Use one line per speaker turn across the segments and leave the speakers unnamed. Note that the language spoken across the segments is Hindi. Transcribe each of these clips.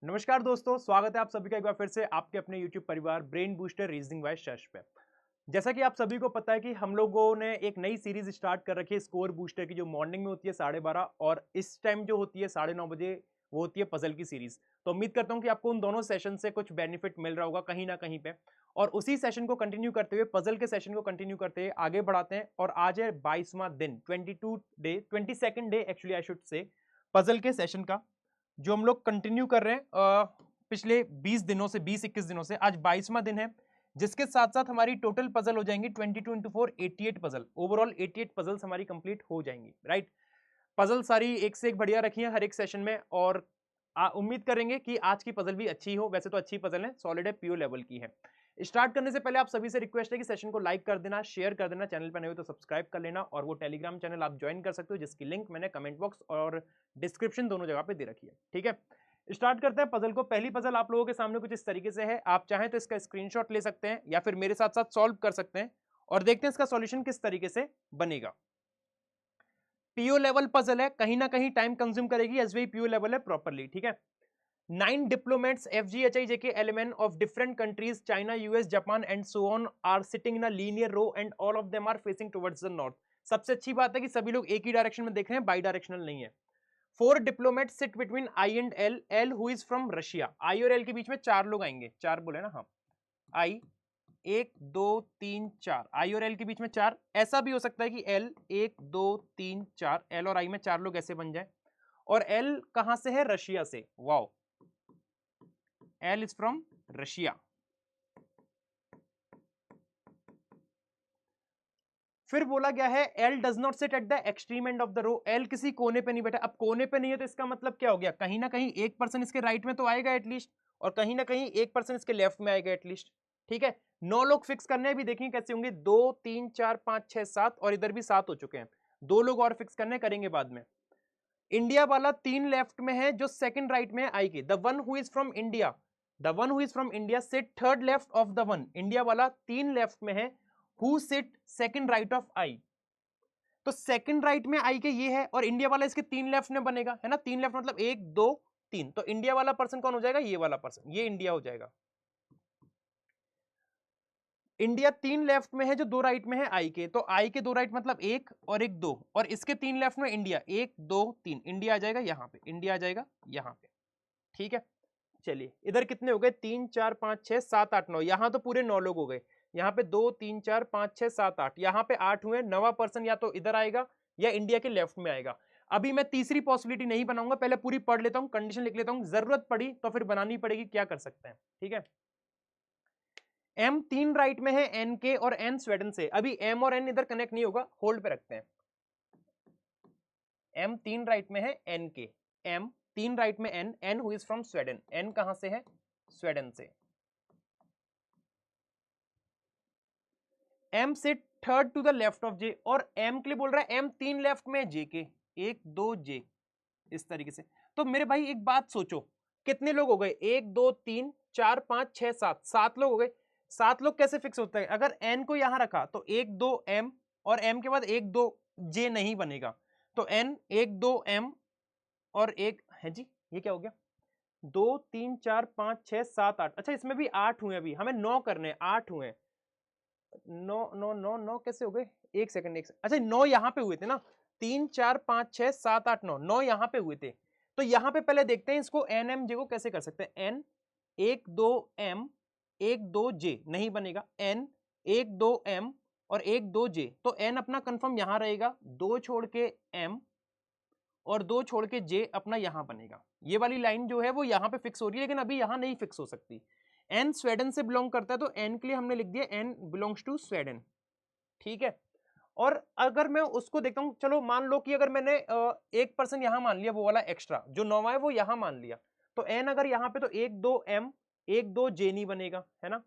नमस्कार दोस्तों, स्वागत है आप सभी का एक बार फिर से आपके अपने YouTube परिवार ब्रेन बूस्टर रीजनिंग बाय शश पे। जैसा कि आप सभी को पता है कि हम लोगों ने एक नई सीरीज स्टार्ट कर रखी है स्कोर बूस्टर की, जो मॉर्निंग में होती है 12:30 और इस टाइम जो होती है 9:30 बजे, वो होती है पजल की सीरीज। तो उम्मीद करता हूं कि आपको उन दोनों सेशन से कुछ बेनिफिट मिल रहा होगा कहीं ना कहीं पे। और उसी सेशन को कंटिन्यू करते हुए, पजल के सेशन को कंटिन्यू करते हुए आगे बढ़ाते हैं। और आज है 22वां दिन, 22nd day actually I should say, puzzle के सेशन का, जो हम लोग कंटिन्यू कर रहे हैं पिछले 20 दिनों से, 20-21 दिनों से। आज 22वां दिन है, जिसके साथ साथ हमारी टोटल पजल हो जाएंगी 22 into 4 88 पजल। ओवरऑल 88 पजल्स हमारी कंप्लीट हो जाएंगी, राइट। पजल सारी एक से एक बढ़िया रखी है हर एक सेशन में, और उम्मीद करेंगे कि आज की पजल भी अच्छी हो। वैसे तो अच्छी पजल है, सॉलिड है, पीओ लेवल की है। स्टार्ट करने से पहले आप सभी से रिक्वेस्ट है कि सेशन को लाइक कर देना, शेयर कर देना, चैनल पर नए हो तो सब्सक्राइब कर लेना, और वो टेलीग्राम चैनल आप ज्वाइन कर सकते हो जिसकी लिंक मैंने कमेंट बॉक्स और डिस्क्रिप्शन दोनों जगह पे दे रखी है, ठीक है। स्टार्ट करते हैं पजल को। पहली पजल आप लोगों के सामने कुछ इस तरीके से है। आप चाहें तो इसका स्क्रीनशॉट ले सकते हैं या फिर मेरे साथ साथ सॉल्व कर सकते हैं, और देखते हैं इसका सॉल्यूशन किस तरीके से बनेगा। पीओ लेवल पजल है, कहीं ना कहीं टाइम कंज्यूम करेगी, एसबीआई पीओ लेवल है प्रॉपरली, ठीक है। 9 diplomats FGHI JK LMN of different countries, China, US, Japan and so on, are sitting in a linear row and all of them are facing towards the north. सबसे अच्छी बात है कि सभी लोग एक ही डायरेक्शन में देख रहे हैं, बाई डायरेक्शनल नहीं है। 4 diplomats sit between I and L, L who is from Russia। I और L के बीच में 4 लोग आएंगे, 4 बोले ना, हाँ। I 1 2 3 4, I और L के बीच में 4। ऐसा भी हो सकता है कि L 1 2 3 4, L और I में 4 लोग ऐसे बन जाए। और L कहां से है? रशिया से। Wow, L is from Russia। फिर बोला गया है L does not sit at the extreme end of the row। L किसी कोने पे नहीं बैठा। अब कोने पे नहीं है तो इसका मतलब क्या हो गया? कहीं ना कहीं एक पर्सन इसके राइट में तो आएगा एटलीस्ट, और कहीं ना कहीं एक पर्सन इसके लेफ्ट में आएगा एटलीस्ट, ठीक है। 9 लोग फिक्स करने हैं, भी देखेंगे कैसे होंगे। 2 3 4 5 6 7, और इधर भी 7 हो चुके हैं। 2 लोग और फिक्स करने करेंगे बाद में। इंडिया वाला 3 लेफ्ट में है, जो सेकंड राइट में है I K. The one who is from India, the one who is from India sit third left of the one. India वाला 3 लेफ्ट में है, who sit second right of I. तो सेकंड राइट में आई के ये है, और इंडिया वाला इसके 3 लेफ्ट में बनेगा, है ना। 3 लेफ्ट मतलब 1 2 3। तो इंडिया वाला पर्सन कौन हो जाएगा? ये वाला पर्सन, ये इंडिया हो जाएगा। इंडिया 3 लेफ्ट में है, जो 2 राइट में है आई के। तो आई के 2 राइट मतलब 1 और 1 2, और इसके 3 लेफ्ट में इंडिया 1 2 3। इंडिया आ जाएगा यहाँ पे, इंडिया आ जाएगा यहाँ पे, ठीक है। चलिए, इधर कितने हो गए? 3 4 5 6 7 8 9। यहां तो पूरे 9 लोग हो गए। यहाँ पे 2 3 4 5 6 7 8, यहाँ पे 8 हुए। नवा पर्सन या तो इधर आएगा या इंडिया के लेफ्ट में आएगा। अभी मैं तीसरी पॉसिबिलिटी नहीं बनाऊंगा, पहले पूरी पढ़ लेता हूं, कंडीशन लिख लेता हूं, जरूरत पड़ी तो फिर बनानी पड़ेगी, क्या कर सकते हैं, ठीक है। एम 3 राइट में है एन के, और एन स्वीडन से। अभी एम और एन इधर कनेक्ट नहीं होगा, होल्ड पे रखते हैं। एम 3 राइट में है एन के, एम 3 राइट में N, N who is from Sweden. N कहां से है? स्वीडन से। एम से third to the left of J, और एम के लिए बोल रहा है एम 3 लेफ्ट में जे के, 1 2 जे, इस तरीके से। तो मेरे भाई एक बात सोचो, कितने लोग हो गए? 1 2 3 4 5 6 7, 7 लोग हो गए। 7 लोग कैसे फिक्स होता है? अगर एन को यहां रखा तो 1 2 एम, और एम के बाद 1 2 जे नहीं बनेगा। तो एन 1 2 एम और एक है जी, ये क्या हो गया? 2 3 4 5 6 7 8। अच्छा, इसमें भी 8 हुए, अभी हमें 9 करने हैं, 8 हुए। 9 9 9 9 कैसे हो गए? एक सेकंड, एक सेकंड। अच्छा, 9 यहाँ पे हुए थे ना। 3 4 5 6 7 8 9, 9 यहाँ पे हुए थे। तो यहाँ पे पहले देखते हैं इसको एन एम जे को कैसे कर सकते हैं। एन 1 2 एम 1 2 जे नहीं बनेगा। एन 1 2 एम और 1 2 जे, तो एन अपना कंफर्म यहाँ रहेगा, 2 छोड़ के एम और 2 छोड़ के जे अपना यहाँ बनेगा। ये वाली लाइन जो है वो यहाँ पे फिक्स हो रही है, लेकिन अभी यहाँ नहीं फिक्स हो सकती। एन स्वीडन से बिलोंग करता है, तो एन के लिए हमने लिख दिया एन बिलोंग्स टू स्वीडन, ठीक है। और अगर मैं उसको देखता हूँ, चलो मान लो कि अगर मैंने एक पर्सन यहाँ मान लिया, वो वाला एक्स्ट्रा जो 9वां है वो यहाँ मान लिया, तो एन अगर यहाँ पे, तो 1 2 एम 1 2 जे नहीं बनेगा, है ना।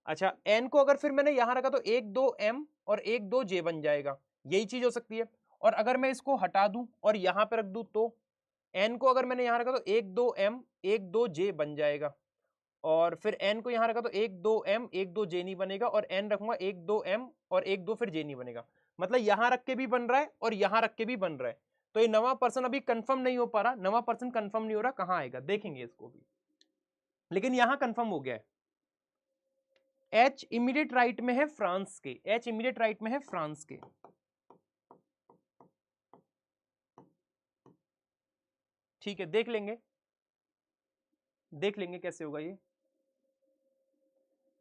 अच्छा, एन को अगर फिर मैंने यहाँ रखा तो 1 2 एम और 1 2 जे बन जाएगा, यही चीज हो सकती है। और अगर मैं इसको हटा दूं और यहाँ पे रख दूं, तो एन को अगर मैंने यहाँ रखा तो 1 2 एम 1 2 जे बन जाएगा। और फिर एन को यहाँ रखा तो 1 2 एम 1 2 जे नहीं बनेगा, और एन रखूंगा 1 2 एम और 1 2 फिर जे नहीं बनेगा। मतलब यहाँ रख के भी बन रहा है और यहाँ रख के भी बन रहा है। तो ये नवा पर्सन अभी कंफर्म नहीं हो पा रहा, नवा पर्सन कंफर्म नहीं हो रहा, कहाँ आएगा देखेंगे इसको भी। लेकिन यहां कंफर्म हो गया है, एच इमीडिएट राइट में है फ्रांस के, एच इमीडिएट राइट में है फ्रांस के। ठीक है, देख लेंगे, देख लेंगे कैसे होगा ये।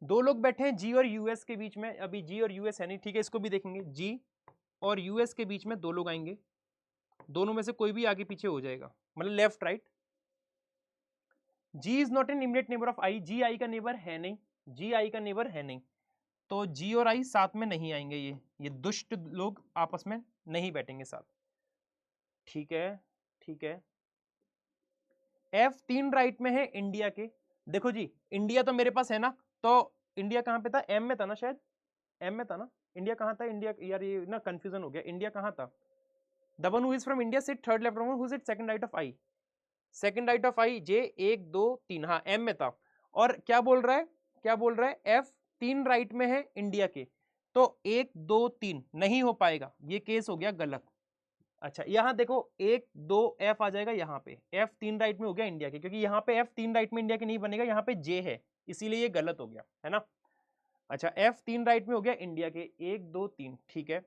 दो लोग बैठे हैं जी और यूएस के बीच में, अभी जी और यूएस है नहीं, ठीक है, इसको भी देखेंगे। जी और यूएस के बीच में दो लोग आएंगे, दोनों में से कोई भी आगे पीछे हो जाएगा, मतलब left right. G is not an immediate neighbour of I, G I का नेबर है नहीं, जी आई का नेबर है नहीं, तो जी और आई साथ में नहीं आएंगे, ये दुष्ट लोग आपस में नहीं बैठेंगे साथ। ठीक है, ठीक है। एफ 3 राइट में है इंडिया के। देखो जी, इंडिया तो मेरे पास है ना, तो इंडिया कहां पे था, एम में था ना, शायद एम में था ना। इंडिया कहां था, इंडिया, यार ये ना कंफ्यूजन हो गया, इंडिया कहां था। The one who is from India sit third left from who sit second right of I, second right of I J 1 2 3, हाँ एम में था। और क्या बोल रहा है, क्या बोल रहा है, एफ 3 राइट में है इंडिया के, तो 1 2 3 नहीं हो पाएगा, ये केस हो गया गलत। अच्छा यहां देखो 1 2 एफ आ जाएगा, यहाँ पे एफ 3 राइट में हो गया इंडिया के, क्योंकि यहाँ पे एफ 3 राइट में इंडिया के नहीं बनेगा, यहाँ पे जे है, इसीलिए ये गलत हो गया, है ना। अच्छा एफ 3 राइट में हो गया इंडिया के, 1 2 3, ठीक है।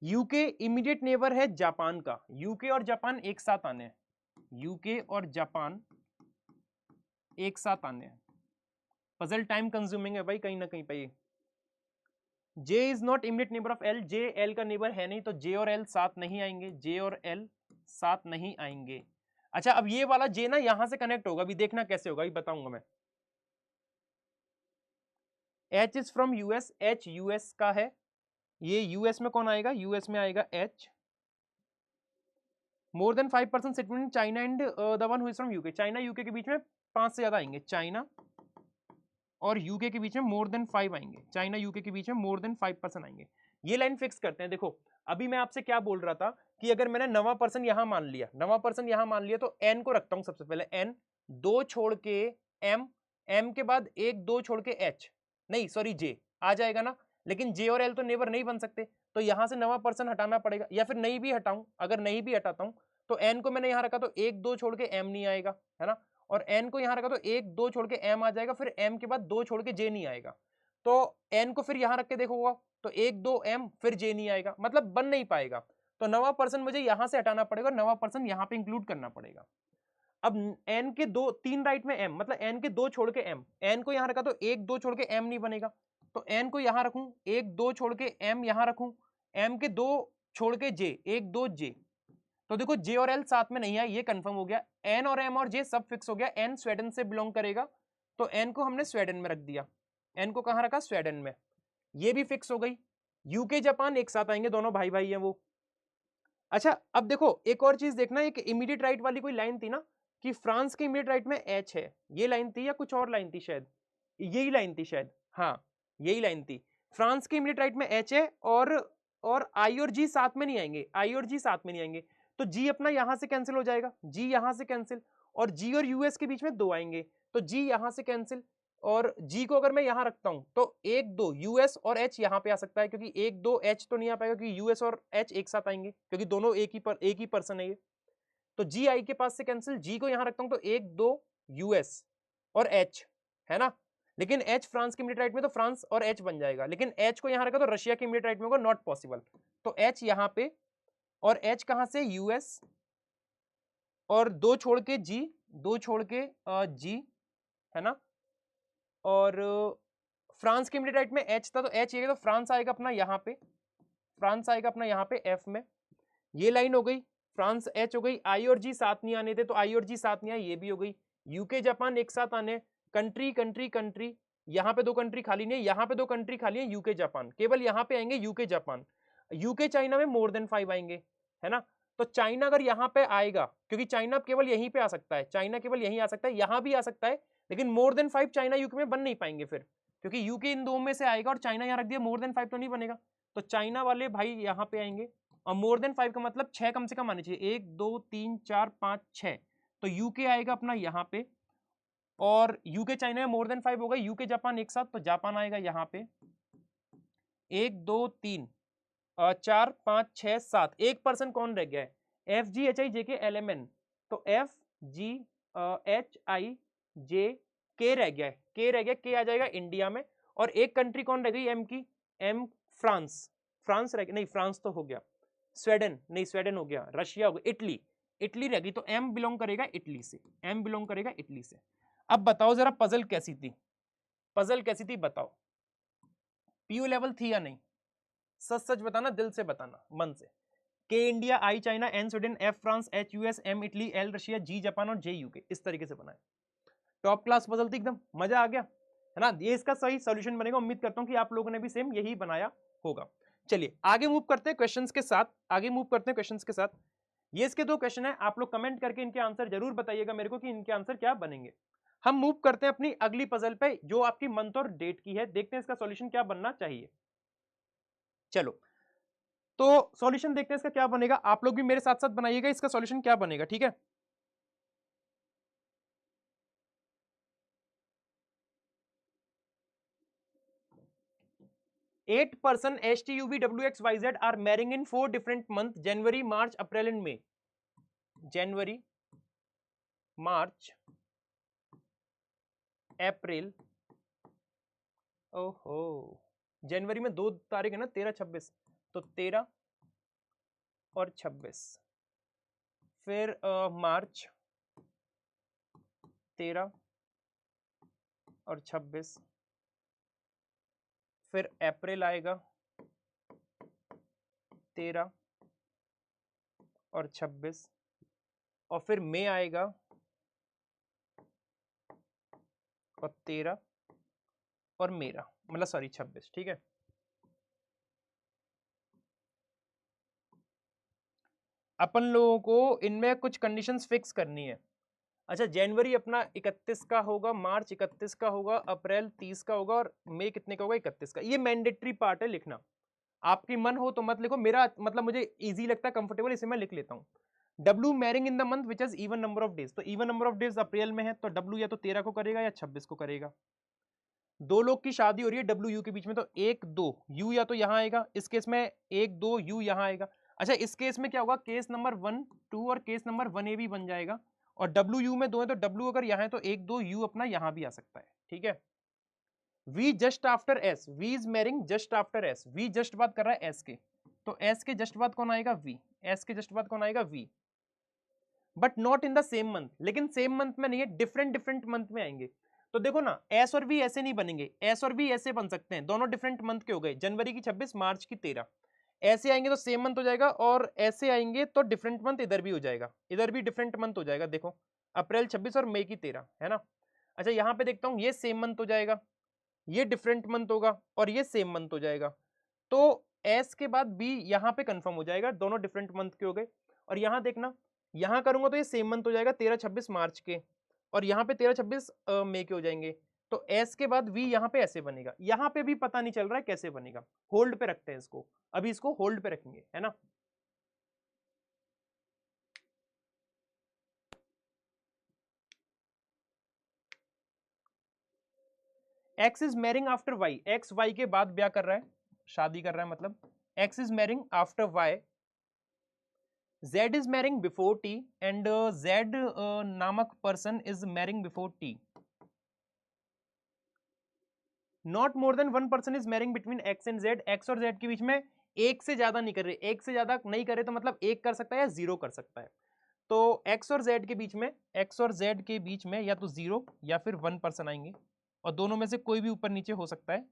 यूके इमीडिएट नेबर है जापान का, यूके और जापान एक साथ आने हैं, यूके और जापान एक साथ आने हैं। पजल टाइम कंज्यूमिंग है भाई कहीं ना कहीं पे ये। J is not immediate neighbour of L, J L का नेबर है नहीं, तो जे और एल साथ नहीं आएंगे, जे और एल साथ नहीं आएंगे। अच्छा अब ये वाला जे ना यहां से कनेक्ट होगा, अभी देखना कैसे होगा, अभी बताऊंगा मैं। H is from US, H US का है, ये यूएस में कौन आएगा, यूएस में आएगा H. More than 5% settlement China and the one who is from UK, China UK के बीच में 5 से ज्यादा आएंगे, चाइना और यूके के बीच में मोर देन 5 आएंगे, चाइना यूके के बीच में मोर देन 5% आएंगे। ये लाइन फिक्स करते हैं। देखो अभी मैं आपसे क्या बोल रहा था कि अगर मैंने नवा पर्सन यहां मान लिया, नवा पर्सन यहां मान लिया, तो एन को रखता हूं सबसे पहले, एन 2 छोड़ के एम, एम के बाद 1 2 छोड़ के एच, नहीं सॉरी जे आ जाएगा ना, लेकिन जे और एल तो नेबर नहीं बन सकते, तो यहां से नवा पर्सन हटाना पड़ेगा, या फिर नहीं भी हटाऊं, अगर नहीं भी हटाता हूं तो एन को मैंने यहां रखा तो 1 2 छोड़ के एम नहीं आएगा, है ना, और एन को यहां रखा तो 1 2 छोड़ के एम आ जाएगा, फिर एम के बाद 2 छोड़ के जे नहीं आएगा, तो एन को फिर यहां रख के देखो तो 1 2 एम फिर जे नहीं आएगा, मतलब बन नहीं पाएगा, तो नवा पर्सन मुझे यहां से हटाना पड़ेगा, नवा पर्सन यहां पे इंक्लूड करना पड़ेगा। अब एन के 2 3 राइट में एम, मतलब एन के 2 छोड़ के एम, एन को यहां रखा तो 1 2 छोड़ के एम नहीं बनेगा, तो एन को यहां रखूं, 1 2 छोड़ के एम यहां रखूं, एम के 2 छोड़ के जे, 1 2 जे, तो देखो जे और एल साथ में नहीं है, ये कंफर्म हो गया। एन और एम और जे सब फिक्स हो गया, एन स्वीडन से बिलोंग करेगा, तो एन को हमने स्वीडन में रख दिया, एन को कहां रखा, स्वीडन में, ये भी फिक्स हो गई। यूके जापान एक साथ आएंगे, दोनों भाई भाई हैं वो। अच्छा अब देखो एक और चीज देखना, एक इमीडिएट राइट वाली कोई लाइन थी ना कि फ्रांस के इमीडिएट राइट में एच है, ये लाइन थी या कुछ और लाइन थी, शायद यही लाइन थी शायद, हाँ यही लाइन थी। फ्रांस के इमीडिएट राइट में एच है, और आई और जी साथ में नहीं आएंगे, आई और जी साथ में नहीं आएंगे, तो जी अपना यहां से कैंसिल हो जाएगा, जी यहां से कैंसिल, और जी और यूएस के बीच में 2 आएंगे, तो जी यहां से कैंसिल, और जी को अगर मैं यहां रखता हूं तो 1 2 यूएस और एच यहां पे आ सकता है, क्योंकि 1 2 एच तो नहीं आ पाएगा, क्योंकि यूएस और एच एक साथ आएंगे, क्योंकि दोनों एक ही पर्सन है ये, तो जी आई के पास से कैंसिल, जी को यहां रखता हूं तो 1 2 यूएस और एच, है ना, लेकिन एच फ्रांस के इमीडिएट राइट में, तो फ्रांस और एच बन जाएगा, लेकिन एच को यहां रखा तो रशिया के इमीडिएट राइट में होगा, नॉट पॉसिबल, तो एच यहां पे, और एच कहां से, यूएस, और 2 छोड़ के जी, 2 छोड़ के जी, है ना, और फ्रांस के इमीडिएट राइट में एच था, तो एच ये, तो फ्रांस आएगा अपना यहाँ पे, फ्रांस आएगा अपना यहाँ पे एफ में, ये लाइन हो गई, फ्रांस एच हो गई, आई और जी साथ नहीं आने थे, तो आई और जी साथ नहीं आए, ये भी हो गई। यूके जापान एक साथ आने, कंट्री कंट्री कंट्री, यहाँ पे 2 कंट्री खाली नहीं है, यहाँ पे 2 कंट्री खाली है, यूके जापान, केवल यहाँ पे आएंगे यूके जापान, यूके चाइना में मोर देन 5 आएंगे, है ना, तो चाइना अगर यहाँ पे आएगा, क्योंकि चाइना केवल यहीं पे आ सकता है, चाइना केवल यहीं आ सकता है, यहाँ भी आ सकता है, लेकिन मोर देन 5 चाइना यूके में बन नहीं पाएंगे फिर, क्योंकि यूके इन 2 में से आएगा और चाइना यहाँ रख दिया, मोर देन 5 तो नहीं बनेगा, तो चाइना वाले भाई यहाँ पे आएंगे, और मोर देन 5 का मतलब 6 कम से कम आने चाहिए, 1 2 3 4 5 6, तो यूके आएगा अपना यहाँ पे, और यूके चाइना में मोर देन 5 होगा, यूके जापान एक साथ, तो जापान आएगा यहाँ पे, 1 2 3 4 5 6 7, एक पर्सन कौन रह गया है, एफ जी एच आई जे के एल एम एन, तो एफ जी एच आई जे के रह गया है, के रह गया, के आ जाएगा इंडिया में। और एक कंट्री कौन रह गई एम की, एम फ्रांस, फ्रांस रह गया, नहीं फ्रांस तो हो गया, स्वीडन, नहीं स्वीडन हो गया, रशिया हो गया, इटली, इटली रह गई। तो एम बिलोंग करेगा इटली से, एम बिलोंग करेगा इटली से। अब बताओ जरा पजल कैसी थी, पजल कैसी थी बताओ, पीयू लेवल थी या नहीं? सच सच बताना, दिल से बताना, मन से। K India, I China, N Sweden, F France, H US, M Italy, L Russia, G Japan और जे यूके, इस तरीके से बनाए। टॉप क्लास पजल थी एकदम, मजा आ गया है ना। ये इसका सही सॉल्यूशन बनेगा, उम्मीद करता हूं कि आप लोगों ने भी सेम यही बनाया होगा। चलिए आगे मूव करते हैं क्वेश्चंस के साथ, आगे मूव करते हैं क्वेश्चंस के साथ। ये इसके दो क्वेश्चन है, आप लोग कमेंट करके इनके आंसर जरूर बताइएगा मेरे को कि इनके आंसर क्या बनेंगे। हम मूव करते हैं अपनी अगली पजल पे, जो आपकी मंथ और डेट की है। देखते हैं इसका सॉल्यूशन क्या बनना चाहिए। चलो तो सॉल्यूशन देखते हैं इसका क्या बनेगा, आप लोग भी मेरे साथ साथ बनाइएगा इसका सॉल्यूशन क्या बनेगा, ठीक है। 8 person HTUVWXYZ are marrying in 4 different months: January, March, April and May. January, March, April. ओहो, जनवरी में 2 तारीख है ना, 13-26, तो 13 और 26। फिर मार्च 13 और 26। फिर अप्रैल आएगा 13 और 26। और फिर मई आएगा और 13 और मेरा मतलब सॉरी 26, ठीक है। अपन लोगों को इनमें कुछ कंडीशंस फिक्स करनी है। अच्छा, जनवरी अपना 31 का होगा, मार्च 31 का होगा, अप्रैल 30 का होगा और मई कितने का होगा, 31 का। ये मैंडेटरी पार्ट है लिखना, आपकी मन हो तो मत लिखो, मेरा मतलब मुझे इजी लगता है, कंफर्टेबल, इसे मैं लिख लेता हूँ। W marrying in the month which is even number of days, तो इवन नंबर ऑफ डेज अप्रैल में है, तो डब्ल्यू या तो 13 को करेगा या 26 को करेगा। दो लोग की शादी हो रही है डब्ल्यू यू के बीच में, तो 1-2 यू या तो यहां आएगा, इस केस में 1-2 यू यहां आएगा। अच्छा, इस केस में क्या होगा, केस नंबर 1-2 और केस नंबर 1A भी बन जाएगा। और डब्ल्यू यू में 2 है, तो डब्ल्यू अगर यहाँ है तो 1-2 यू अपना यहां भी आ सकता है, ठीक है। V just after S, V is marrying just after S, V just बात कर रहा है एस के, तो एस के जस्ट बाद कौन आएगा, वी, एस के जस्ट बाद कौन आएगा, V. But not in the same month, लेकिन सेम मंथ में नहीं है, डिफरेंट डिफरेंट मंथ में आएंगे। तो देखो ना, एस और वी ऐसे नहीं बनेंगे, एस और वी ऐसे बन सकते हैं, दोनों डिफरेंट मंथ के हो गए, जनवरी की 26, मार्च की 13। ऐसे आएंगे तो सेम मंथ हो जाएगा, और ऐसे आएंगे तो डिफरेंट मंथ इधर भी हो जाएगा, इधर भी डिफरेंट मंथ हो जाएगा। देखो, अप्रैल 26 और मई की 13 है ना। अच्छा, यहाँ पे देखता हूँ, ये सेम मंथ हो जाएगा, ये डिफरेंट मंथ होगा, और ये सेम मंथ हो जाएगा। तो एस के बाद बी यहाँ पे कंफर्म हो जाएगा, दोनों डिफरेंट मंथ के हो गए। और यहाँ देखना, यहाँ करूंगा तो ये सेम मंथ हो जाएगा, 13-26 मार्च के, और यहाँ पे 13-26 मई के हो जाएंगे। तो एस के बाद वी यहाँ पे ऐसे बनेगा, यहाँ पे भी पता नहीं चल रहा है कैसे बनेगा, होल्ड पे रखते हैं इसको, अभी इसको होल्ड पे रखेंगे, है ना। X is marrying after Y, X Y के बाद ब्याह कर रहा है, शादी कर रहा है मतलब, X is marrying after Y, Z is marrying before T, and Z नामक person is marrying before T. Not more than one person is marrying between X and Z. X और Z के बीच में एक से ज्यादा नहीं कर रहे, एक से ज्यादा नहीं करे तो मतलब एक कर सकता है या जीरो कर सकता है। तो X और Z के बीच में, X और Z के बीच में या तो जीरो या फिर 1 पर्सन आएंगे, और दोनों में से कोई भी ऊपर नीचे हो सकता है।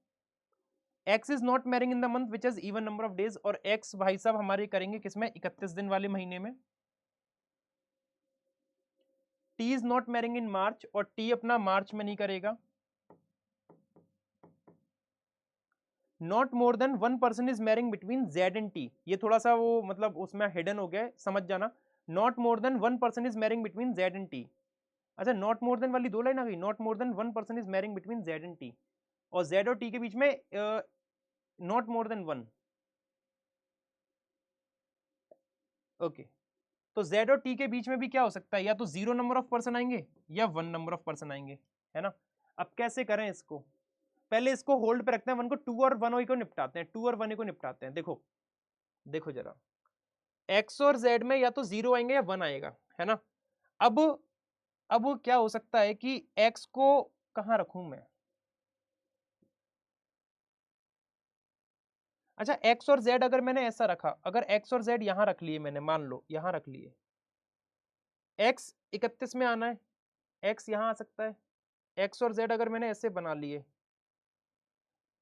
X is not marrying in the month which has even number of days, और X भाई साहब हमारे करेंगे किसमें, 31 दिन वाले महीने में। T is not marrying in March, और T अपना मार्च में नहीं करेगा। Not more than one person is marrying between Z and T, ये थोड़ा सा वो मतलब उसमें हिडन हो गया है, समझ जाना। Not more than one person is marrying between Z and T. अच्छा, नॉट मोर देन वाली दो लाइन आ गई, not more than one person is marrying between Z and T, और जेड और टी के बीच में not more than one. Okay, तो जेड और टी के बीच में भी क्या हो सकता है, या तो जीरो नंबर ऑफ पर्सन आएंगे या 1 नंबर ऑफ पर्सन आएंगे, है ना। अब कैसे करें इसको, पहले इसको होल्ड पे रखते हैं, वन को 2 और 1 को निपटाते हैं, 2 और 1 को निपटाते हैं। देखो देखो जरा, एक्स और जेड में या तो जीरो आएंगे या 1 आएगा, है ना। अब अब क्या हो सकता है कि एक्स को कहाँ रखूं मैं? अच्छा एक्स और जेड अगर मैंने ऐसा रखा, अगर एक्स और जेड यहां रख लिए मैंने, मान लो यहां रख लिए, एक्स 31 में आना है, एक्स यहां आ सकता है, एक्स और जेड अगर मैंने ऐसे बना लिए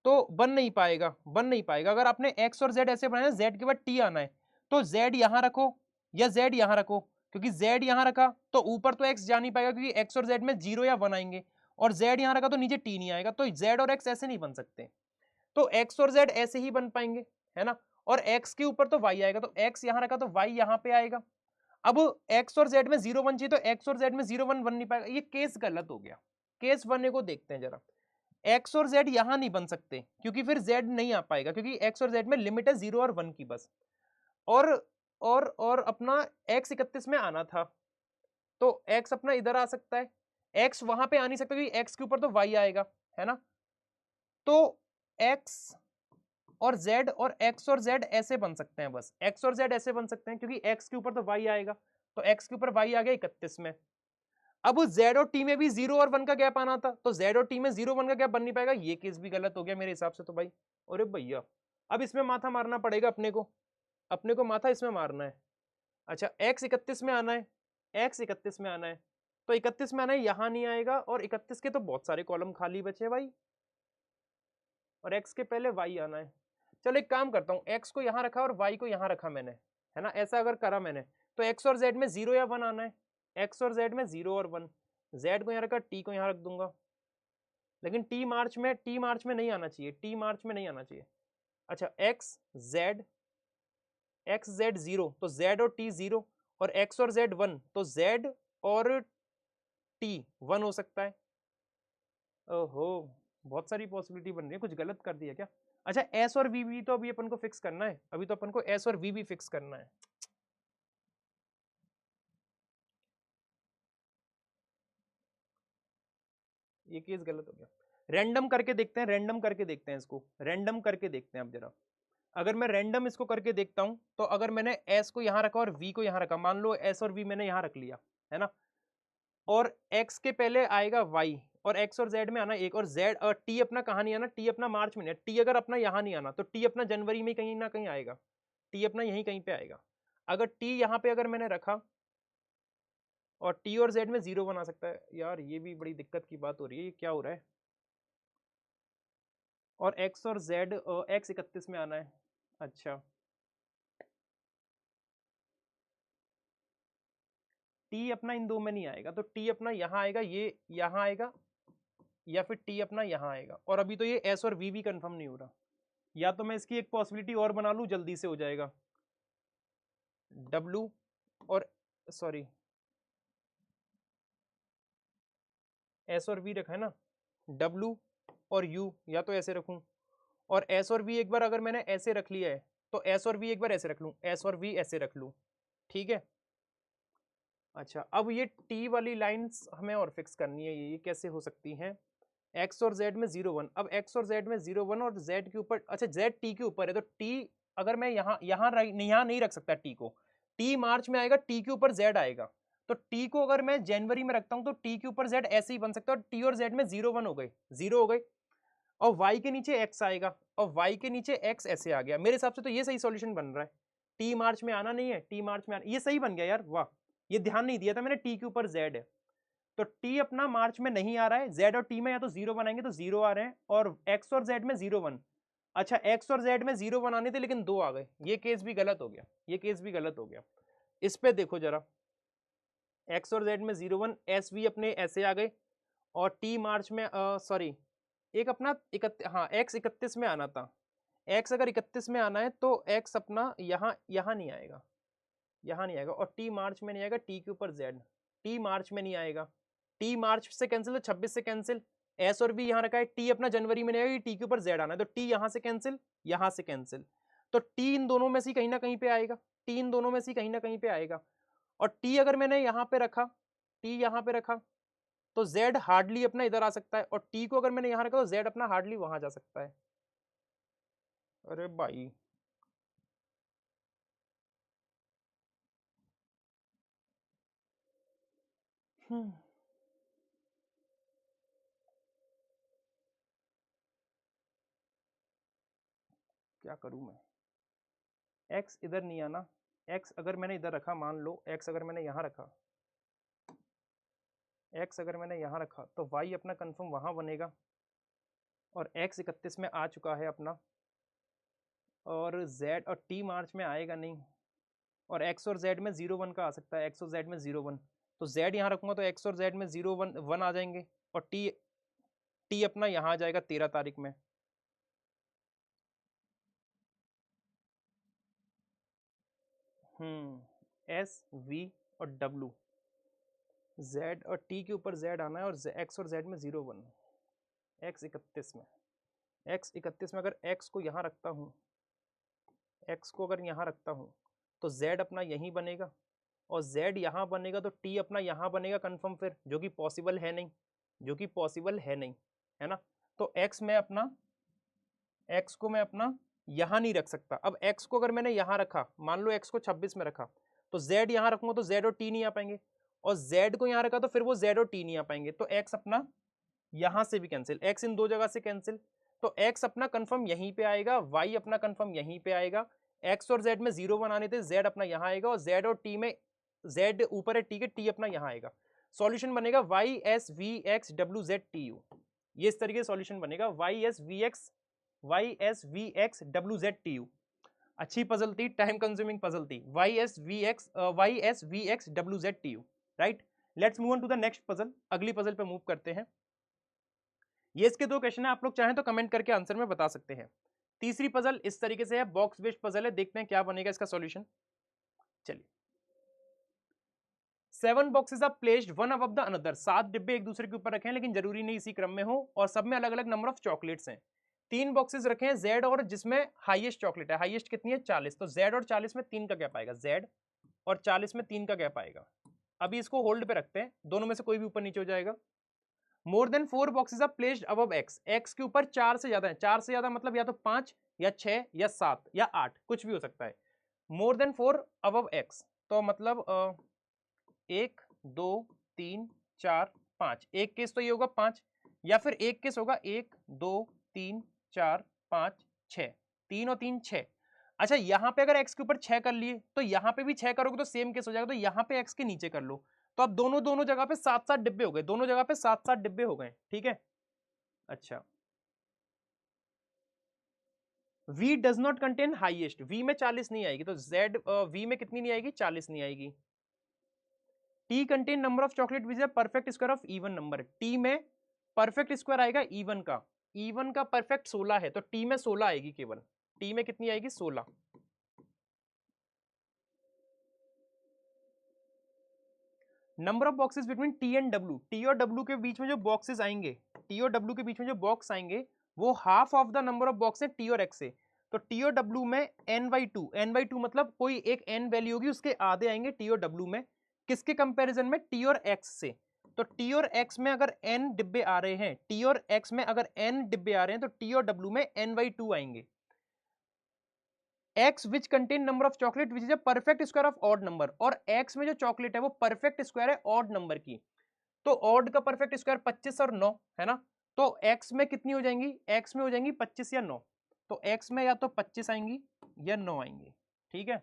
तो बन नहीं पाएगा, बन नहीं पाएगा। अगर आपने एक्स और जेड ऐसे बनाया, जेड के बाद टी आना है, तो जेड यहां रखो या जेड यहां रखो, क्योंकि जेड यहां रखा तो ऊपर तो एक्स जा नहीं पाएगा, क्योंकि एक्स और जेड में 0 या 1 आएंगे, और जेड यहां रखा तो नीचे टी नहीं आएगा, तो जेड और एक्स ऐसे नहीं बन सकते। तो एक्स और जेड ऐसे ही बन पाएंगे, है ना। और एक्स के ऊपर तो वाई आएगा, तो एक्स यहां रखा तो वाई यहां पे आएगा। अब एक्स और जेड में 0 1 चाहिए, तो एक्स और जेड में 0 1 बन नहीं पाएगा, ये केस गलत हो गया। केस 1 को देखते हैं जरा। एक्स और जेड यहां नहीं बन सकते, क्योंकि फिर जेड नहीं आ पाएगा, क्योंकि एक्स और जेड में लिमिट है 0 और 1 की बस। और और अपना एक्स 31 में आना था, तो एक्स अपना इधर आ सकता है, एक्स वहां पे आ नहीं सकता, क्योंकि एक्स के ऊपर तो वाई आएगा, है ना। तो एक्स और जेड, और एक्स और जेड ऐसे बन सकते हैं, बस एक्स और जेड ऐसे बन सकते हैं, क्योंकि एक्स के ऊपर तो वाई आएगा, तो एक्स के ऊपर वाई आ गया 31 में। अब जेड और टी में भी 0 और 1 का गैप आना था, तो जेड और टी में 0 1 का गैप बन नहीं पाएगा, ये केस भी गलत हो गया मेरे हिसाब से तो भाई। अरे भैया, अब इसमें माथा मारना पड़ेगा अपने को, अपने को माथा इसमें मारना है। अच्छा एक्स 31 में आना है, एक्स 31 में आना है, तो 31 में आना है, यहां नहीं आएगा, और 31 के तो बहुत सारे कॉलम खाली बचे भाई, और एक्स के पहले वाई आना है। चलो एक काम करता हूँ, एक्स को यहां रखा और वाई को यहां रखा मैंने, है ना, ऐसा अगर करा मैंने, तो एक्स और जेड में 0 या 1 आना है, एक्स और जेड में 0 और 1, जेड को यहां रखा, टी को यहां रख दूंगा, लेकिन टी मार्च में नहीं आना चाहिए, टी मार्च में नहीं आना चाहिए। अच्छा एक्स जेड 0, तो जेड और टी 0, और एक्स और जेड 1, तो जेड और टी 1 हो सकता है। ओहो, बहुत सारी पॉसिबिलिटी बन रही है, कुछ गलत कर दिया क्या? अच्छा एस और वी भी तो अभी अपन को फिक्स करना है, अभी तो अपन को एस और वी भी फिक्स करना है। ये केस गलत हो गया। रैंडम करके देखते हैं, रैंडम करके देखते हैं इसको, रैंडम करके देखते हैं अब जरा। अगर मैं रैंडम इसको करके देखता हूं, तो अगर मैंने एस को यहां रखा और वी को यहां रखा, मान लो एस और वी मैंने यहां रख लिया, है ना, और एक्स के पहले आएगा वाई, और एक्स और जेड में आना एक, और जेड और टी अपना कहां नहीं आना, टी अपना मार्च में नहीं, टी अगर अपना यहां नहीं आना, तो टी अपना जनवरी में कहीं ना कहीं आएगा, टी अपना यहीं कहीं पे आएगा। अगर टी यहां पे अगर मैंने रखा, और टी और जेड में 0 बना सकता है, यार ये भी बड़ी दिक्कत की बात हो रही है, ये क्या हो रहा है। और एक्स और जेड, एक्स 31 में आना है। अच्छा टी अपना इन दो में नहीं आएगा, तो टी अपना यहाँ आएगा, ये यहाँ आएगा, या फिर टी अपना यहाँ आएगा, और अभी तो ये एस और वी भी कंफर्म नहीं हो रहा। या तो मैं इसकी एक पॉसिबिलिटी और बना लूँ, जल्दी से हो जाएगा। डब्लू और सॉरी एस और वी रखा है ना, डब्लू और यू, या तो ऐसे रखूं, और एस और वी एक बार अगर मैंने ऐसे रख लिया है, तो एस और वी एक बार ऐसे रख लूं, एस और वी ऐसे रख लूं, ठीक है। अच्छा अब ये टी वाली लाइंस हमें और फिक्स करनी है, ये कैसे हो सकती हैं। एक्स और जेड में 0 1, अब एक्स और जेड में 0 1, और जेड के ऊपर, अच्छा जेड टी के ऊपर है, तो टी अगर मैं यहाँ नहीं रख सकता टी को, टी मार्च में आएगा, टी के ऊपर जेड आएगा, तो टी को अगर मैं जनवरी में रखता हूं, तो टी के ऊपर जेड ऐसे ही बन सकता है, और टी और जेड में 0 1 हो गए, 0 हो गए, और वाई के नीचे एक्स आएगा, और वाई के नीचे एक्स ऐसे आ गया, मेरे हिसाब से तो ये सही सॉल्यूशन बन रहा है। टी मार्च में आना नहीं है, टी मार्च में आना, ये सही बन गया यार, वाह, ये ध्यान नहीं दिया था मैंने, टी के ऊपर जेड है, तो टी अपना मार्च में नहीं आ रहा है, जेड और टी में या तो 0 बनाएंगे तो 0 आ रहे हैं, और एक्स और जेड में 0 1। अच्छा एक्स और जेड में 0 1 आने थे, लेकिन 2 आ गए, ये केस भी गलत हो गया, ये केस भी गलत हो गया। इस पे देखो जरा, एक्स और जेड में 0 1, एस वी अपने ऐसे आ गए, और टी मार्च में सॉरी एक अपना हाँ एक्स 31 में आना था, एक्स अगर 31 में आना है, तो एक्स अपना यहाँ यहाँ नहीं आएगा, यहाँ नहीं आएगा, और टी मार्च में नहीं आएगा, टी के ऊपर जेड, टी मार्च में नहीं आएगा, टी मार्च से कैंसिल, तो 26 से कैंसिल, एस और बी यहाँ रखा है, टी अपना जनवरी में नहीं आएगा, टी के ऊपर जेड आना है, तो टी यहाँ से कैंसिल, यहाँ से कैंसिल, तो टी इन दोनों में से कहीं ना कहीं पे आएगा, टी इन दोनों में से कहीं ना कहीं पे आएगा, और टी अगर मैंने यहाँ पे रखा, टी यहाँ पे रखा, तो जेड हार्डली अपना इधर आ सकता है, और टी को अगर मैंने यहाँ रखा, तो जेड अपना हार्डली वहां जा सकता है। अरे भाई हम्म क्या करूं मैं, x इधर नहीं आना, x अगर मैंने इधर रखा, मान लो x अगर मैंने यहाँ रखा, x अगर मैंने यहाँ रखा तो y अपना कंफर्म वहां बनेगा, और x 31 में आ चुका है अपना, और z और t मार्च में आएगा नहीं, और x और z में 0 1 का आ सकता है, x और z में 0 1, तो z यहाँ रखूंगा तो x और z में 0 1 1 आ जाएंगे, और t अपना यहाँ आ जाएगा 13 तारीख में। s v और w, z और t के ऊपर z आना है, और x और z में 0 1, x 31 में, x 31 में अगर x को यहाँ रखता हूँ, x को अगर यहाँ रखता हूँ तो z अपना यहीं बनेगा, और z यहाँ बनेगा तो t अपना यहाँ बनेगा कंफर्म, फिर जो कि पॉसिबल है नहीं, जो कि पॉसिबल है नहीं, है ना। तो x में अपना, x को मैं अपना यहाँ नहीं रख सकता। अब x को अगर मैंने यहाँ रखा, मान लो x को 26 में रखा, तो z यहाँ रखूंगा तो z और t नहीं आ पाएंगे, और z को यहाँ रखा तो फिर वो z और t नहीं आ पाएंगे, तो x अपना यहाँ से भी कैंसिल, x इन दो जगह से कैंसिल, तो x अपना कंफर्म यहीं पे आएगा, y अपना कंफर्म यहीं पे आएगा, x और z में 0 1 आने थे, z अपना यहाँ आएगा, और z और t में, z ऊपर है t के, t अपना यहाँ आएगा। सॉल्यूशन बनेगा y s v x w z t u, ये इस तरीके से सॉल्यूशन बनेगा, y s v x w z t u। अच्छी पजल थी, टाइम कंज्यूमिंग पजल थी, y s v x w z t u, right. Let's move on to the next puzzle, अगली पजल पे मूव करते हैं। ये इसके दो क्वेश्चन है, आप लोग चाहें तो कमेंट करके आंसर में बता सकते हैं। तीसरी पजल इस तरीके से है, बॉक्स बेस्ड पजल है, देखते हैं क्या बनेगा इसका सॉल्यूशन। चलिए, 7 boxes are placed one above the another, 7 डिब्बे एक दूसरे के ऊपर रखे हैं, लेकिन जरूरी नहीं इसी क्रम में हो, और सब में अलग अलग नंबर ऑफ चॉकलेट्स हैं। 3 बॉक्सेस रखे हैं Z और, जिसमें हाईएस्ट चॉकलेट है, हाईएस्ट कितनी है 40, तो Z और 40 में 3 का गैप आएगा, Z और 40 में 3 का गैप आएगा। अभी इसको होल्ड पे रखते हैं, दोनों में से कोई भी ऊपर नीचे हो जाएगा। More than 4 boxes are placed above x, x के ऊपर 4 से ज्यादा है, 4 से ज्यादा मतलब या तो 5 या 6 या 7 या 8, कुछ भी हो सकता है। मोर देन 4 अबव x, तो मतलब 1 2 3 4 5, एक केस तो ये होगा 5, या फिर एक केस होगा 1 2 3 4 5 6, 3 और 3 6। अच्छा, यहाँ पे अगर x के ऊपर 6 कर लिए तो यहाँ पे भी 6 करोगे तो सेम केस हो जाएगा, तो यहाँ पे x के नीचे कर लो, तो अब दोनों जगह पे 7-7 डिब्बे हो गए, दोनों जगह पे 7-7 डिब्बे हो गए, ठीक है। अच्छा, v does not contain highest, v में 40 नहीं आएगी, तो z v में कितनी नहीं आएगी, 40 नहीं आएगी। t contain number of chocolate which is perfect square of even number, t में परफेक्ट स्क्वायर आएगा इवन का, इवन का परफेक्ट 16 है, तो t में 16 आएगी केवल, t में कितनी आएगी 16। Number of boxes between T and W, T और डब्ल्यू के बीच में जो बॉक्सेस आएंगे, टी और डब्ल्यू के बीच में जो बॉक्स आएंगे वो half of the number of box है टी और एक्स से, तो टी और डब्ल्यू में n/2 मतलब कोई एक n वैल्यू होगी, उसके आधे आएंगे टी और डब्ल्यू में, किसके कंपैरिजन में, टी और एक्स से। तो टी और एक्स में अगर n डिब्बे आ रहे हैं, टी और एक्स में अगर n डिब्बे आ रहे हैं, तो टी और डब्ल्यू में n/2 आएंगे। x which contain number of chocolate which is a perfect square of odd number, और x में जो चॉकलेट है वो परफेक्ट स्क्वायर है ऑड नंबर की, तो ऑड का परफेक्ट स्क्वायर 25 और 9 है ना, तो x में कितनी हो जाएंगी, x में हो जाएंगी 25 या 9, तो x में या तो 25 आएंगी या 9 आएंगी, ठीक है।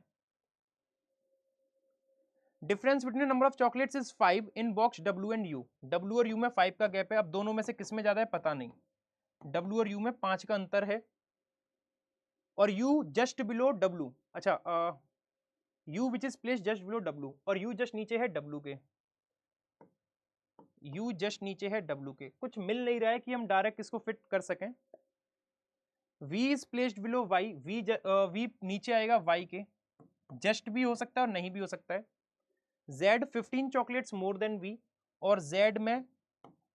Difference between number of chocolates is 5 in box w and u, w और u में 5 का गैप है, अब दोनों में से किस में ज्यादा है पता नहीं, w और u में 5 का अंतर है, और u जस्ट बिलो w, अच्छा u which is place just below w, और u जस्ट नीचे है w के, u जस्ट नीचे है w के, कुछ मिल नहीं रहा है कि हम डायरेक्ट इसको फिट कर सकें। v is placed below y, v नीचे आएगा y के, जस्ट भी हो सकता है और नहीं भी हो सकता है। z 15 chocolates more than v, और z में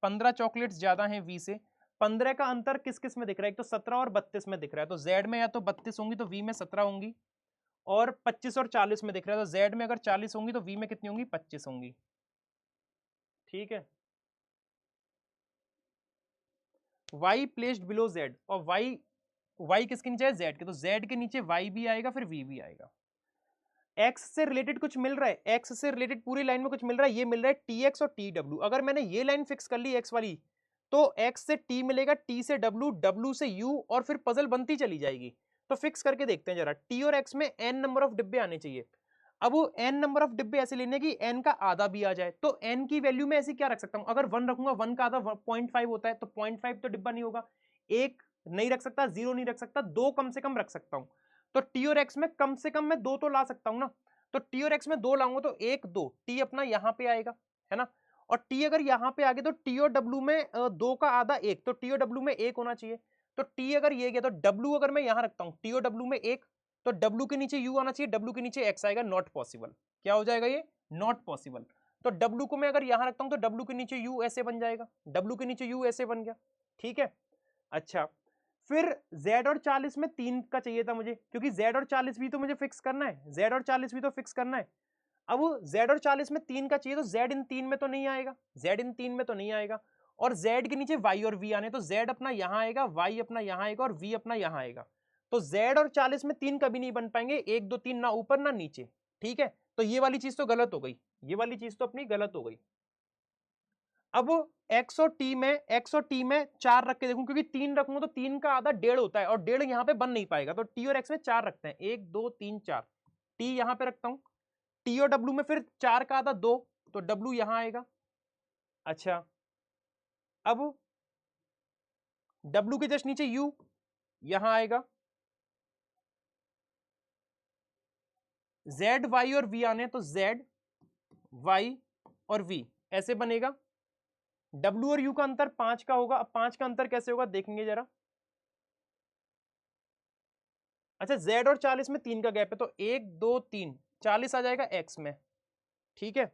15 चॉकलेट्स ज्यादा हैं v से। 15 का अंतर किस किस में दिख रहा है, एक तो 17 और 32 में दिख रहा है, तो z में या तो 32 होंगी तो v में 17 होंगी, और 25 और 40 में दिख रहा है, तो z में अगर 40 होंगी तो v में कितनी होंगी 25 होंगी, ठीक है। y प्लेस्ड बिलो z, और y किसके नीचे है z के, तो z के नीचे y भी आएगा फिर v भी आएगा। x से रिलेटेड कुछ मिल रहा है, x से रिलेटेड पूरी लाइन में कुछ मिल रहा है, ये मिल रहा है tx और tw, अगर मैंने ये लाइन फिक्स कर ली x वाली, तो x से t मिलेगा, t से w, w से u, और फिर पजल बनती चली जाएगी। तो फिक्स करके देखते हैं जरा, टी और एक्स में एन नंबर ऑफ डिब्बे आने चाहिए। अब वो एन नंबर ऑफ डिब्बे ऐसे लेने की एन का आधा भी आ जाए, तो एन की वैल्यू में ऐसे क्या रख सकता हूं, अगर 1 रखूंगा 1 का आधा 0.5 होता है, तो 0.5 तो डिब्बा नहीं होगा, एक नहीं रख सकता, 0 नहीं रख सकता, 2 कम से कम रख सकता हूं। तो टी और एक्स में कम से कम मैं 2 तो ला सकता हूं ना, तो टी और एक्स में 2 लाऊंगा तो 1 2, टी अपना यहां पे आएगा, है ना। और टी अगर यहां पे आ गया तो टी और डब्ल्यू में 2 का आधा 1, तो टी और डब्ल्यू में 1 होना चाहिए। तो टी अगर ये गया तो डब्ल्यू अगर मैं यहां रखता हूं, टी और डब्ल्यू में 1, तो डब्ल्यू के नीचे यू आना चाहिए, डब्ल्यू के नीचे एक्स आएगा, नॉट पॉसिबल। क्या हो जाएगा ये, नॉट पॉसिबल। तो डब्ल्यू को मैं अगर यहां रखता हूं तो डब्ल्यू के नीचे यू ऐसे बन जाएगा, डब्ल्यू के नीचे यू ऐसे बन गया, ठीक है। अच्छा, फिर z और 40 में 3 का चाहिए था मुझे, क्योंकि z और 40 भी तो मुझे फिक्स करना है, z और 40 भी तो फिक्स करना है। अब z और 40 में 3 का चाहिए, तो z इन 3 में तो नहीं आएगा, z इन 3 में तो नहीं आएगा, और z के नीचे y और v आने, तो z अपना यहां आएगा, y अपना यहां आएगा और v अपना यहां आएगा। तो z और 40 में 3 कभी नहीं बन पाएंगे, 1 2 3 ना ऊपर ना नीचे, ठीक है। तो ये वाली चीज तो गलत हो गई, ये वाली चीज तो अपनी गलत हो गई। अब x और t में 4 रख के देखूं, क्योंकि 3 रखूंगा तो 3 का आधा 1.5 होता है, और 1.5 यहां पे बन नहीं पाएगा, तो t और x में 4 रखते हैं, 1 2 3 4, t यहां पे रखता हूं, t और w में फिर 4 का आधा 2, तो w यहां आएगा। अच्छा, अब w के जस्ट नीचे u यहां आएगा, z y और v आने, तो z y और v ऐसे बनेगा। w और u का अंतर 5 का होगा, अब 5 का अंतर कैसे होगा देखेंगे जरा। अच्छा, z और 40 में 3 का गैप है, तो 1 2 3 40 आ जाएगा x में, ठीक है।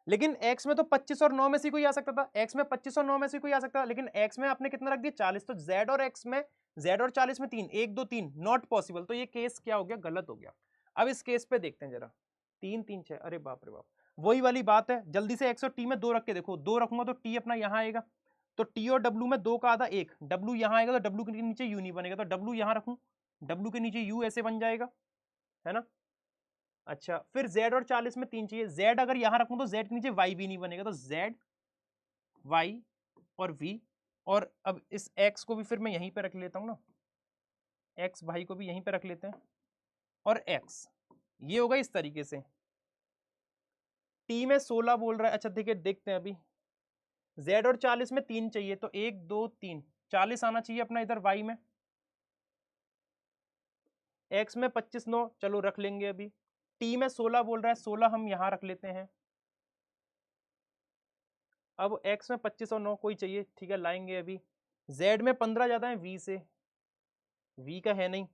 लेकिन x में तो 25 और 9 में से कोई आ सकता था, x में 25 और 9 में से कोई आ सकता था, लेकिन x में आपने कितना रख दिया 40, तो z और x में, z और 40 में 3 1 2 3 नॉट पॉसिबल, तो ये केस क्या हो गया, गलत हो गया। अब इस केस पे देखते हैं जरा, 3 3 6, अरे बाप रे बाप, वही वाली बात है, जल्दी से x और t में 2 रख के देखो, 2 रखूंगा तो t अपना यहां आएगा, तो t और w में 2 का आधा 1, w यहां आएगा, तो w के नीचे u नहीं बनेगा, तो w यहां रखूं, w के नीचे u ऐसे बन जाएगा, है ना। अच्छा, फिर z और 40 में 3 चाहिए, z अगर यहां रखूं तो z के नीचे y भी नहीं बनेगा, तो z y और v, और अब इस x को भी फिर मैं यहीं पे रख लेता हूं ना, x भाई को भी यहीं पे रख लेते हैं, और x ये होगा इस तरीके से। t में 16 बोल रहा है, अच्छा ठीक है, देखते हैं अभी, z और 40 में 3 चाहिए, तो 1 2 3 40 आना चाहिए अपना इधर y में, x में 25 9 चलो रख लेंगे अभी, t में 16 बोल रहा है, 16 हम यहां रख लेते हैं। अब x में 25 और 9 कोई चाहिए, ठीक है लाएंगे अभी, z में 15 ज्यादा है v से, v का है नहीं।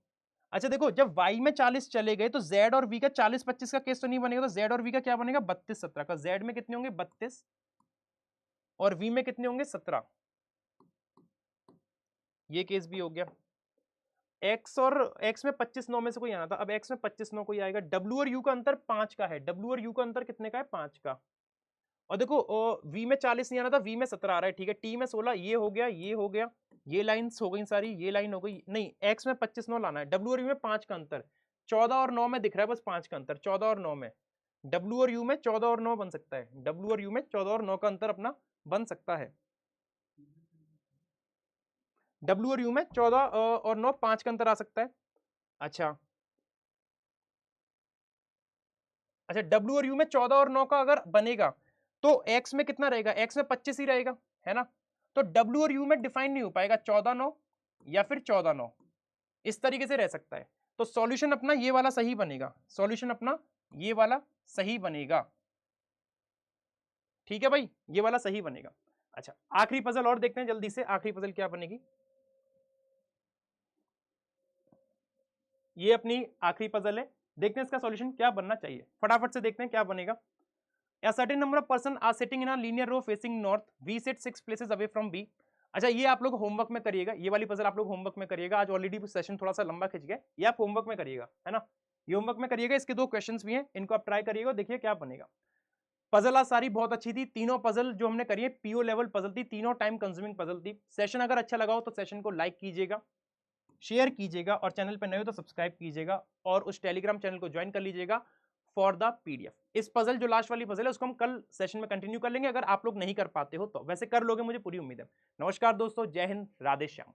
अच्छा देखो, जब y में 40 चले गए तो z और v का 40 25 का केस तो नहीं बनेगा, तो z और v का क्या बनेगा 32 17 का, z में कितने होंगे 32 और v में कितने होंगे 17, ये केस भी हो गया। x और x में 25 9 में से कोई आना था, अब x में 25 9 कोई आएगा, w और u का अंतर 5 का है, w और u का अंतर कितने का है 5 का, और देखो v में 40 नहीं आना था, v में 17 आ रहा है, ठीक है, t में 16, ये हो गया, ये हो गया, ये लाइंस हो गई सारी, ये लाइन हो गई, नहीं x में 25 9 लाना है, w और u में 5 का अंतर, 14 और 9 में दिख रहा है बस 5 का अंतर, 14 और 9 में, w और u में 14 और 9 बन सकता है, w और u में 14 और 9 का अंतर अपना बन सकता है, w और u में 14 और 9 5 का अंतर आ सकता है। अच्छा अच्छा, w और u में 14 और 9 का अगर बनेगा तो x में कितना रहेगा, x में 25 ही रहेगा, है ना। तो w और u में डिफाइन नहीं हो पाएगा 14 9 या फिर 14 9, इस तरीके से रह सकता है। तो सॉल्यूशन अपना ये वाला सही बनेगा, सॉल्यूशन अपना ये वाला सही बनेगा, ठीक है भाई, ये वाला सही बनेगा। अच्छा, आखिरी पजल और देखते हैं जल्दी से, आखिरी पजल क्या बनेगी, ये अपनी आखिरी पजल है, देखते हैं इसका सॉल्यूशन क्या बनना चाहिए, फटाफट से देखते हैं क्या बनेगा। A certain number of person are sitting in a linear row facing north. V sit 6 places away from B. अच्छा, ये आप लोग होमवर्क में करिएगा, ये वाली पजल आप लोग होमवर्क में करिएगा, आज ऑलरेडी सेशन थोड़ा सा लंबा खिंच गया, ये आप होमवर्क में करिएगा, है ना, ये होमवर्क में करिएगा, इसके 2 क्वेश्चंस भी हैं, इनको आप ट्राई करिएगा, देखिए क्या बनेगा। पजल आज सारी बहुत अच्छी थी, तीनों पजल जो हमने करी है पीओ लेवल पजल थी, तीनों टाइम कंज्यूमिंग पजल थी। सेशन अगर अच्छा लगा हो तो सेशन को लाइक कीजिएगा, शेयर कीजिएगा, और चैनल पर नए हो तो सब्सक्राइब कीजिएगा, और उस टेलीग्राम चैनल को ज्वाइन कर लीजिएगा फॉर द पीडीएफ। इस पजल जो लास्ट वाली पजल है उसको हम कल सेशन में कंटिन्यू कर लेंगे, अगर आप लोग नहीं कर पाते हो तो, वैसे कर लोगे मुझे पूरी उम्मीद है। नमस्कार दोस्तों, जय हिंद, राधे श्याम।